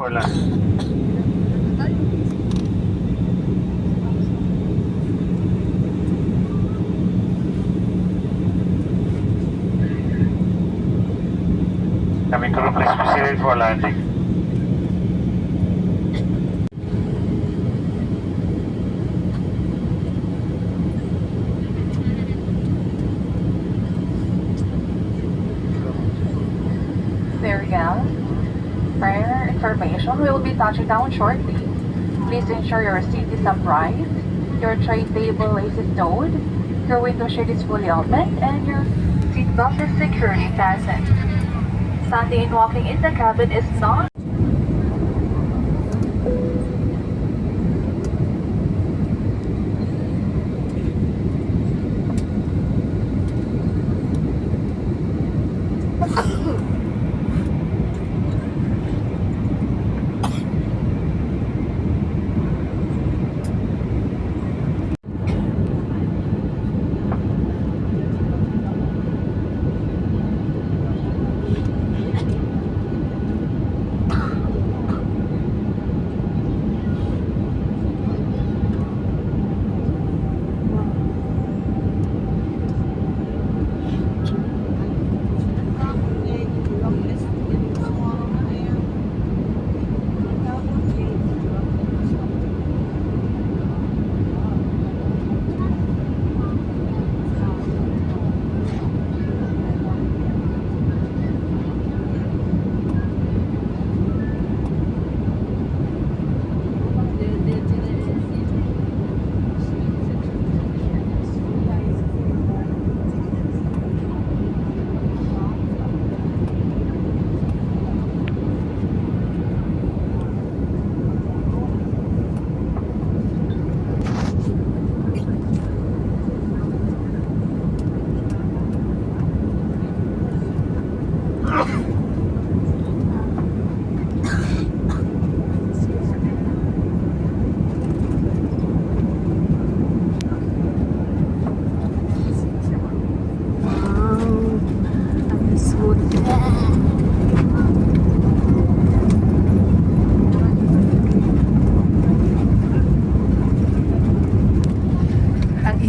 for landing. Cabin crew, please proceed for landing. Very well. For information, we will be touching down shortly. Please ensure your seat is upright, your tray table is stowed, your window shade is fully opened, and your seatbelt is securely fastened. Standing and walking in the cabin is not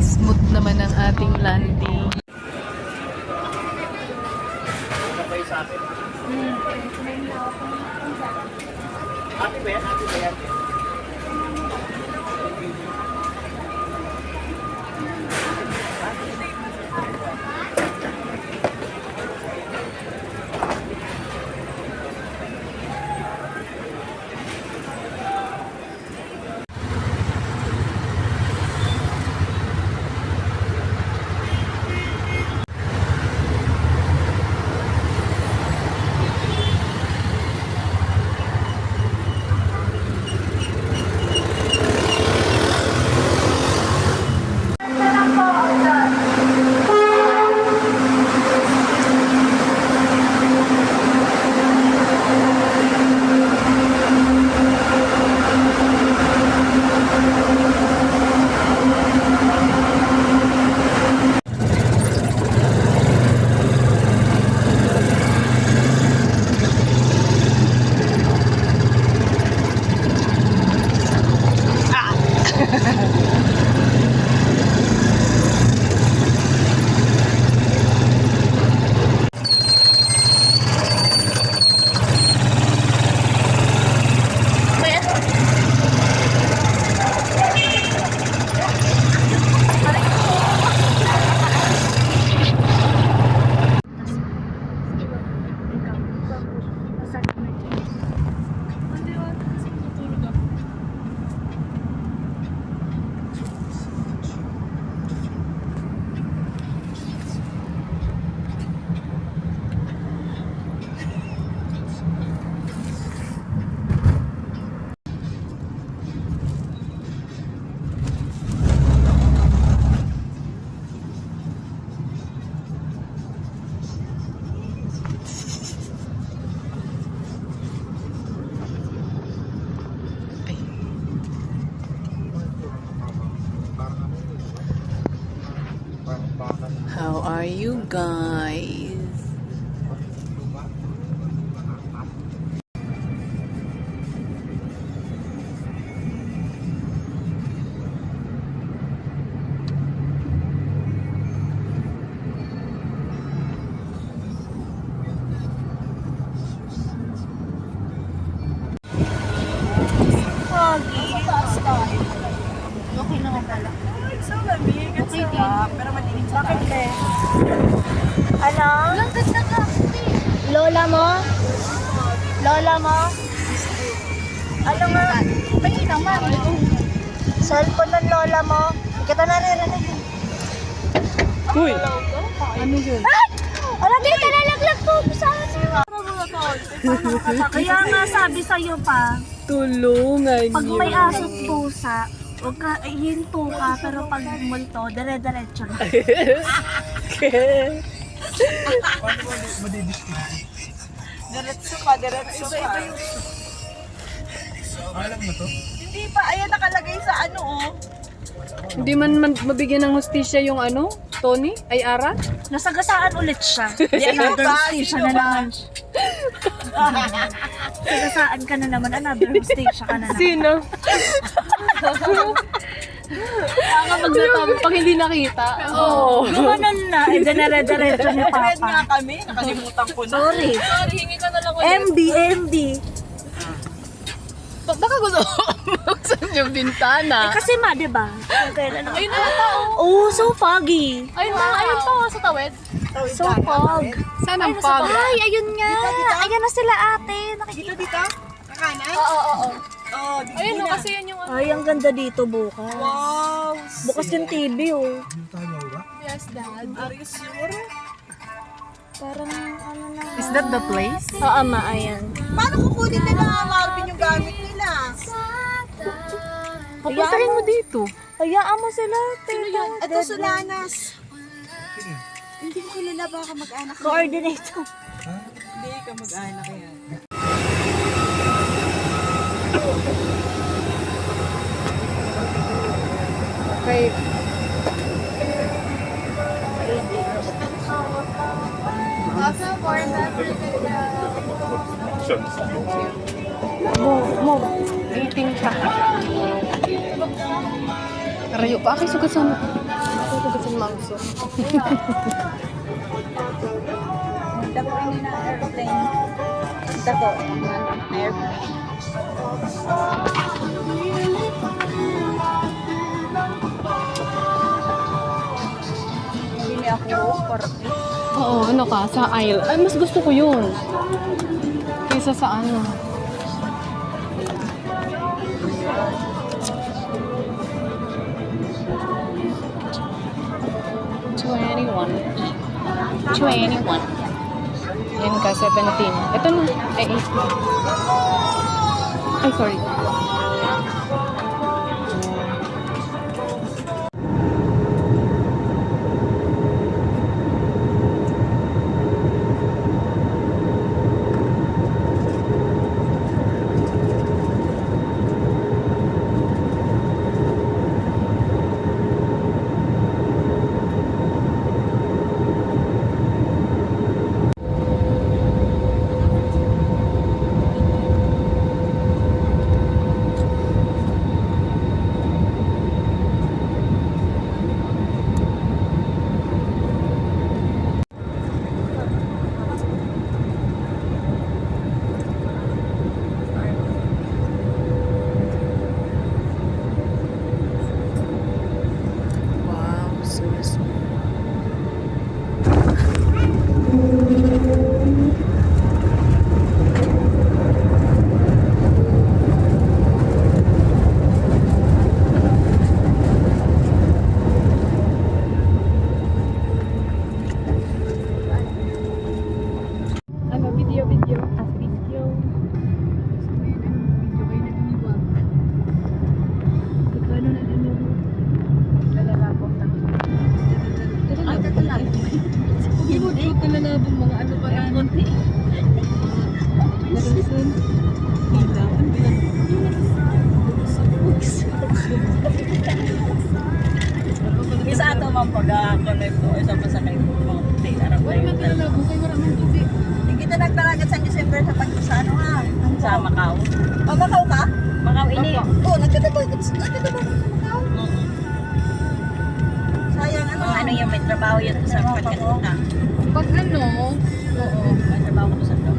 smooth naman ang ating landing. How are you guys? Foggy. Okay naman pala. So lamig. Okay din. Pero madilim sa bakit be? Ano? Lola mo? Lola mo? Ano nga? Pahingin naman. Cellphone ng lola mo? Hindi kita naririnig. Uy! Ano yun? Ay! Wala dito nalaglag po sa akin. Kaya nga sabi sa'yo pa, Tulungan pag niyo. may aso't pusa, huwag ka, hinto ka, pero pag multo, dire-diretso na. Diretso ka. Alam mo to? Hindi pa, ayan nakalagay sa ano oh. Hindi man mabigyan ng hustisya yung ano? Tony? Ay Ara? Nasagasaan ulit siya. Di another station na naman siya. Nasagasaan ka na naman, another station ka na naman. Sino? Nakakapagdatabi pag hindi nakita. Oo. Gumanon na, dinare-diretso ni Red Papa. nga kami, nakalimutan ko na. Sorry. Hingi ka na lang MD. Baka gusto ko buksan yung bintana. Kasi ma, di ba? Ayun na yung tao. Oh, so foggy. Ayun na, ayun pa sa tawid. So fog. Saan ang pag? Ay, ayun nga. Ayan na sila ate. Nakikita. Dito? Kakanan? Oo. Oo, dito Ayun no, na. kasi yun yung ano. Ay, ang ganda dito bukas. Wow! Bukas yung TV oh. Yes, Dad. Are you sure? Parang ano na. Is that the place? Oo, ma, ayan. Paano kukunin nila Marvin yung gamit nila? Papuntahin mo dito. Hayaan mo sila. Tita. Ito Solanas. Hindi ko kilala baka mag-anak yan. Coordinator. Hindi ka mag-anak yan. Okay. Mo. Eating ka. Karayo pa. Aki, sugat sa mo. Sugat sa mangso. Punta po ini na airplane. Punta po. Airplane. Bili ako for Oo, ano ka? Sa aisle. Ay, mas gusto ko yun. Kaysa sa ano. $21. Yan ka, 17. Ito na. Ay, 8. Ay, sorry. Wow, so small. Ano, video. Video kayo nag-iwag. Kano na din yung lalabong tayo. Gimod-gimod na lalabong mga ano pa yan. Narasun. Isa ato man pag-connect ko, isa pa sa kayo mga puti. Wala man ka lalabong kayo maraming tubig. Hindi kita nagtalagat sa December sa sa ano nga? Sa Macau. Oh, Macau ka? Macau ini. Oh, nagtatabay ka sa Macau. Sayang ano. Ano yung may trabaho yun sa pagkakita. Pag ano, oo. May trabaho ko sa to.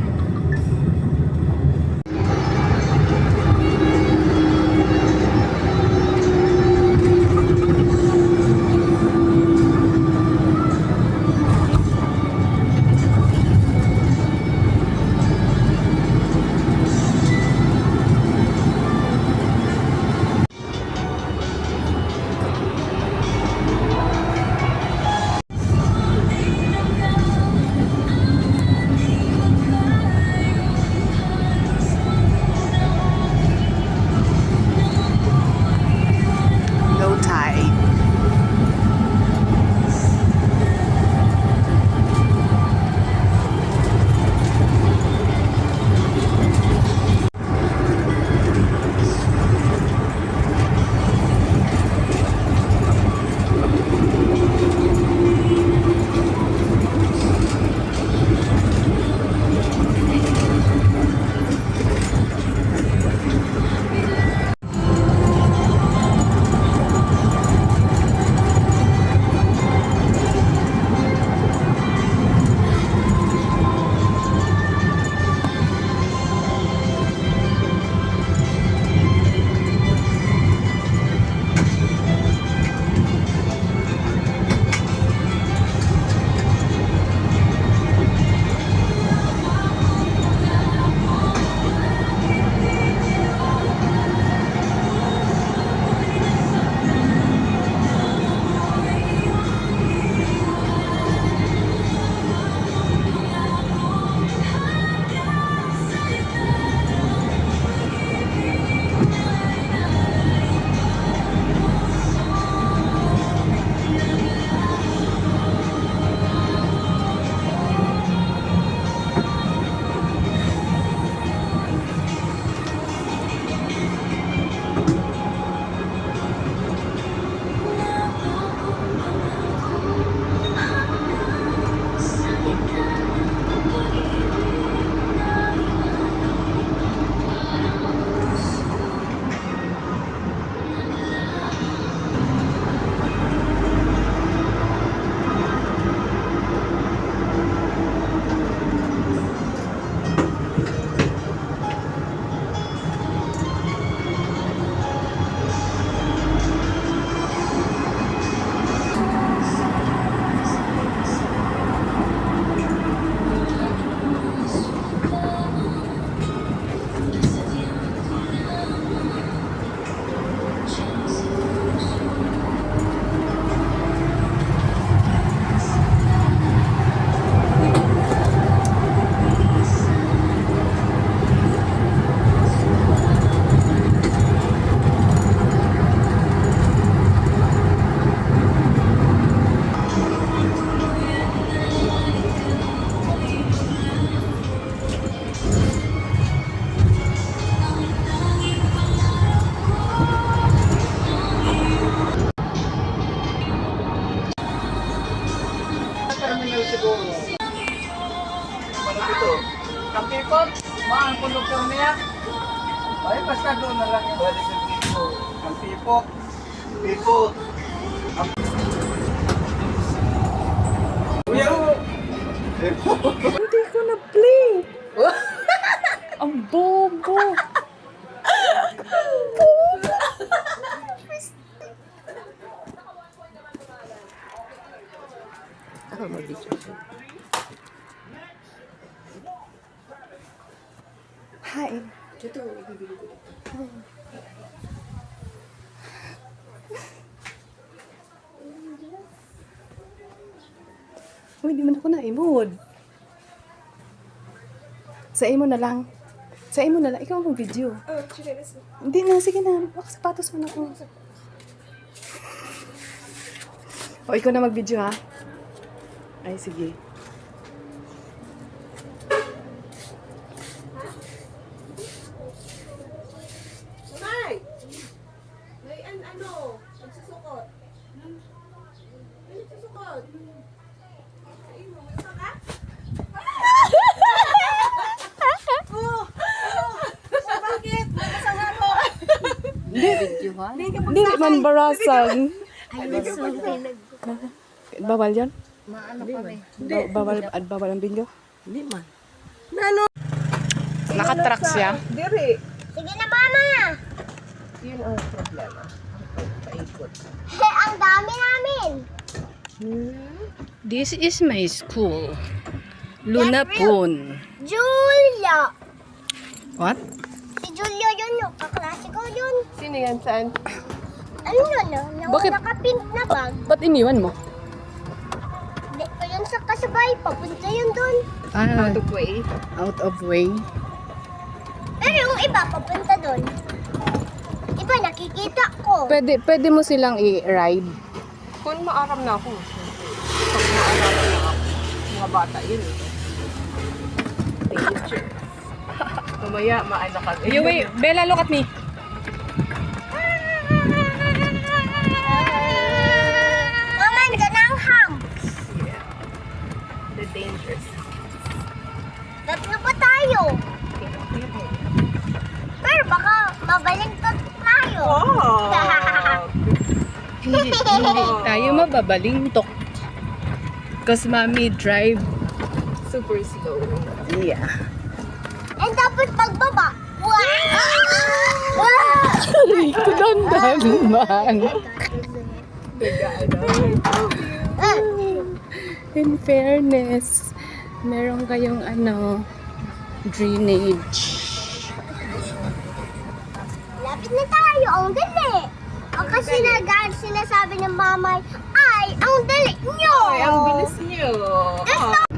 Ay, basta doon na lang yung balik ng tipo. Ang pipot. Pipot. Kuya! Hindi ko na play. Ang bobo. Hi. Uy, di man ako na-emood. Sa imo na lang. Sa imo na lang. Ikaw ang video. Hindi na. Sige na. Baka sapatos mo na ako. O, ikaw na mag-video ha. Ay, sige. Nay! May ano? Nagsusukot. May nagsusukot. Ay, mo, may isa ka? Bakit? Masama mo. Hindi man barasan. Bawal yan? Bawal ang video? Hindi man. Nakatrack siya. Diri. Sige na, mama! Yun ang problema. Paikot. Ang dami namin! This is my school. Luna Poon. Julia! What? Si Julia yun, yung kaklase ko yun. Sino yan? Saan? Ano yun, no? Bakit? Naka-pink na bag. Ba't iniwan mo? Di ko yun sa kasabay, papunta yun dun. Ah, way. out of way. Pero yung iba, papunta dun. Iba, nakikita ko. Pwede mo silang i-ride. Kung maaram na ako. Pag maaram na ako. Mga bata yun. Danger. Mamaya, maano ka. Wait, Bella, look at me. Mama, gananghang. The dangers. Tatlo pa tayo. Pero baka mabaligtad tayo. Oh! Hindi tayo mababalintok. Because mommy drive. Super slow. Yeah. And tapos pagbaba. Wow! Kudandan man. In fairness, meron kayong drainage. Lapit na tayo. Ang dali. Ang kasi sinasabi ng mamay, ay, ang dali nyo. Ay, ang bilis niyo. That's not